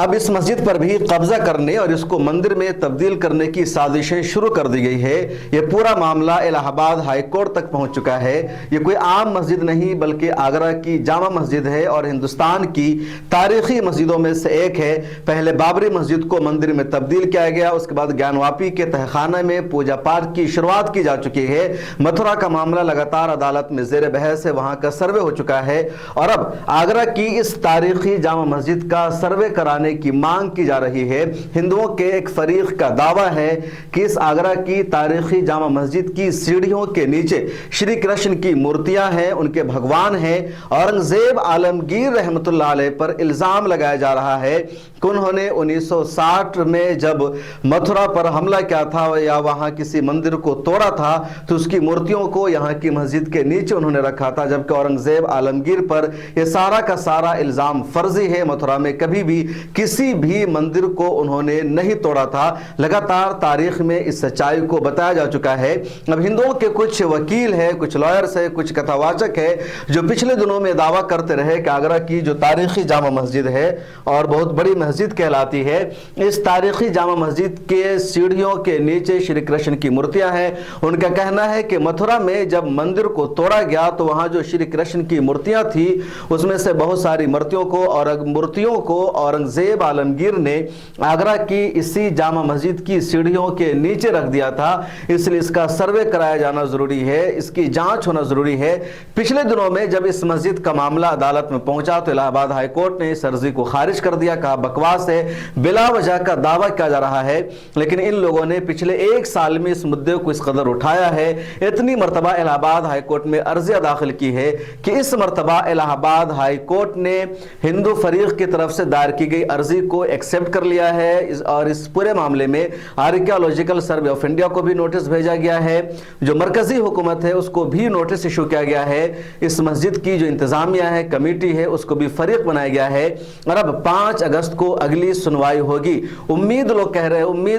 اب اس مسجد پر بھی قبضہ کرنے اور اس کو مندر میں تبدیل کرنے کی سازشیں شروع کر دی گئی ہے۔ یہ پورا معاملہ الہ آباد ہائی کورٹ تک پہنچ چکا ہے۔ یہ کوئی عام مسجد نہیں بلکہ آگرہ کی جامع مسجد ہے اور ہندوستان کی تاریخی مسجدوں میں سے ایک ہے۔ پہلے بابری مسجد کو مندر میں تبدیل کیا گیا، اس کے بعد گیان واپی کے تہہ خانہ میں پوجا پاٹ کی شروعات کی جا چکی ہے۔ متھرا کا معاملہ لگاتار عدالت میں زیر بحث ہے، وہاں کا سروے ہو چکا ہے اور اب آگرہ کی اس تاریخی جامع مسجد کا سروے کرانے کی مانگ کی جا رہی ہے۔ ہندوؤں کے ایک فریق کا دعویٰ ہے کہ اس آگرہ کی تاریخی جامع مسجد کی سیڑھیوں کے نیچے شری کرشن کی مورتیاں ہیں، ان کے بھگوان ہیں۔ اورنگزیب عالمگیر رحمت اللہ علیہ پر الزام لگایا جا رہا ہے کہ انہوں نے 1960 میں جب متھرا پر حملہ کیا تھا یا وہاں کسی مندر کو توڑا تھا تو اس کی مورتیوں کو یہاں کی مسجد کے نیچے انہوں نے رکھا تھا، جبکہ اورنگزیب عالمگیر پر یہ سارا کا سارا الزام فرضی ہے۔ متھرا میں کبھی بھی کسی بھی مندر کو انہوں نے نہیں توڑا تھا۔ لگاتار تاریخ میں اس سچائی کو بتایا جا چکا ہے۔ اب ہندوؤں کے کچھ وکیل ہیں، کچھ لائرز ہیں، کچھ کتھاواچک ہیں جو پچھلے دنوں میں دعویٰ کرتے رہے کہ آگرہ کی جو تاریخی جامع مسجد ہے اور بہت بڑی مسجد کہلاتی ہے، اس تاریخی جامع مسجد کے سیڑھیوں کے نیچے شری کرشن کی مورتیاں ہیں۔ ان کا کہنا ہے کہ متھرا میں جب مندر کو توڑا گیا تو وہاں جو شری کرشن کی مورتیاں تھی اس میں سے بہت ساری مورتیوں کو اورنگزیب عالمگیر نے آگرہ کی اسی جامع مسجد کی سیڑھیوں کے نیچے رکھ دیا تھا، اس لیے اس کا سروے کرایا جانا ضروری ہے، اس کی جانچ ہونا ضروری ہے۔ پچھلے دنوں میں جب اس مسجد کا معاملہ عدالت میں پہنچا تو الہ آباد ہائی کورٹ نے اس عرضی کو خارج کر دیا، کہا بکواس ہے، بلا وجہ کا دعویٰ کیا جا رہا ہے۔ لیکن ان لوگوں نے پچھلے ایک سال میں اس مدعے کو اس قدر اٹھایا ہے، اتنی مرتبہ الہ آباد ہائی کورٹ میں عرضیہ داخل کی ہے کہ اس مرتبہ الہ آباد ہائی کورٹ نے ہندو فریق کی طرف سے دائر کی گئی عرضی کو ایکسپٹ کر لیا ہے اور اس پورے معاملے میں آرکیالوجیکل سروے آف انڈیا کو بھی نوٹس بھیجا گیا ہے، جو مرکزی حکومت ہے اس کو بھی نوٹس ایشو کیا گیا ہے، اس مسجد کی جو انتظامیہ ہے، کمیٹی ہے، اس کو بھی فریق بنایا گیا ہے اور اب 5 اگست کو اگلی سنوائی ہوگی۔ امید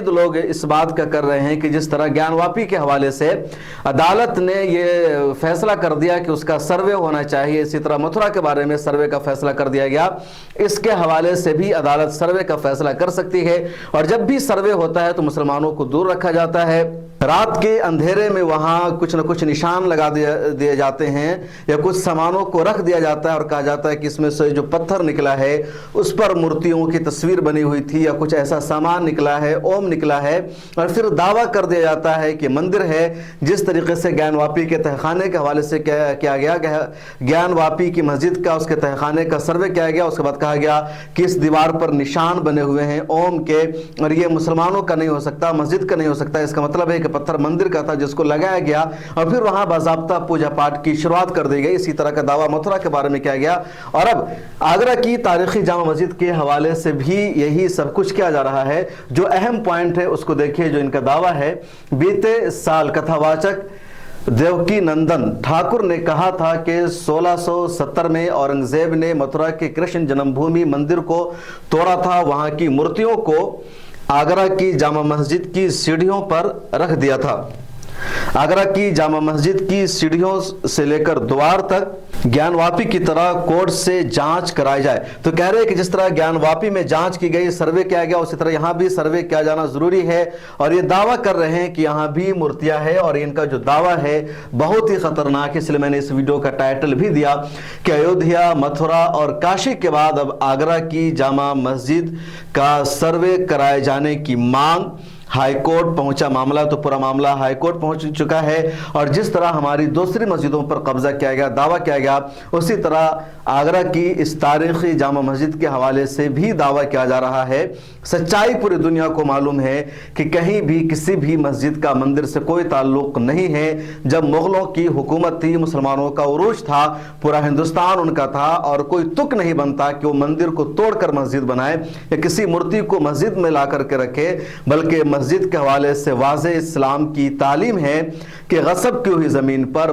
لوگ اس بات کا کر رہے ہیں کہ جس طرح گیان واپی کے حوالے سے عدالت نے یہ فیصلہ کر دیا کہ اس کا سروے ہونا چاہیے، اسی طرح متھرا کے بارے میں سروے کا فیصلہ کر دیا گیا، اس کے حوالے سے بھی عدالت سروے کا فیصلہ کر سکتی ہے۔ اور جب بھی سروے ہوتا ہے تو مسلمانوں کو دور رکھا جاتا ہے، رات کے اندھیرے میں وہاں کچھ نہ کچھ نشان لگا دیے جاتے ہیں یا کچھ سامانوں کو رکھ دیا جاتا ہے اور کہا جاتا ہے کہ اس میں سے جو پتھر نکلا ہے اس پر مورتیوں کی تصویر بنی ہوئی تھی یا کچھ ایسا سامان نکلا ہے، اوم نکلا ہے، اور پھر دعویٰ کر دیا جاتا ہے کہ مندر ہے۔ جس طریقے سے گیان واپی کے تہہ خانے کے حوالے سے کیا گیا، گیان واپی کی مسجد کا اس کے تہہ خانے کا سروے کیا گیا، اس کے بعد کہا گیا کہ اس دیوار پر نشان بنے ہوئے ہیں اوم کے اور یہ مسلمانوں کا نہیں ہو سکتا، مسجد کا نہیں ہو سکتا، اس کا مطلب ہے کہ پتھر مندر کا تھا جس کو لگایا گیا اور پھر وہاں باضابطہ پوجا پاٹ کی شروعات کر دی گئی۔ اسی طرح کا دعویٰ متھرا کے بارے میں کیا گیا اور اب آگرہ کی تاریخی جامع مسجد کے حوالے سے بھی یہی سب کچھ کیا جا رہا ہے۔ جو اہم پوائنٹ ہے اس کو دیکھیے، جو ان کا دعویٰ ہے، بیتے سال کتھاواچک دیوکی نندن ٹھاکر نے کہا تھا کہ 1670 میں اورنگزیب نے متھرا کے کرشن جنم بھومی مندر کو توڑا تھا، وہاں کی مورتیوں کو آگرہ کی جامع مسجد کی سیڑھیوں پر رکھ دیا تھا۔ آگرہ کی جامع مسجد کی سیڑھیوں سے لے کر دوار تک گیان واپی کی طرح کورٹ سے جانچ کرائی جائے۔ تو کہہ رہے ہیں کہ جس طرح گیان واپی میں جانچ کی گئی، سروے کیا گیا، اسی طرح یہاں بھی سروے کیا جانا ضروری ہے اور یہ دعویٰ کر رہے ہیں کہ یہاں بھی مورتیاں ہیں اور ان کا جو دعویٰ ہے بہت ہی خطرناک ہے، اس لیے میں نے اس ویڈیو کا ٹائٹل بھی دیا کہ ایودھیا، متھرا اور کاشی کے بعد اب آگرہ کی جامع مسجد کا سروے کرائے جانے کی مانگ۔ ہائی کورٹ پہنچا معاملہ، تو پورا معاملہ ہائی کورٹ پہنچ چکا ہے اور جس طرح ہماری دوسری مسجدوں پر قبضہ کیا گیا، دعویٰ کیا گیا، اسی طرح آگرہ کی اس تاریخی جامع مسجد کے حوالے سے بھی دعویٰ کیا جا رہا ہے۔ سچائی پوری دنیا کو معلوم ہے کہ کہیں بھی کسی بھی مسجد کا مندر سے کوئی تعلق نہیں ہے۔ جب مغلوں کی حکومت تھی، مسلمانوں کا عروج تھا، پورا ہندوستان ان کا تھا اور کوئی تک نہیں بنتا کہ وہ مندر کو توڑ کر مسجد بنائے یا کسی مورتی کو مسجد میں لا کر کے رکھے، بلکہ مسجد کے حوالے سے واضح اسلام کی تعلیم ہے کہ غصب کی ہوئی زمین پر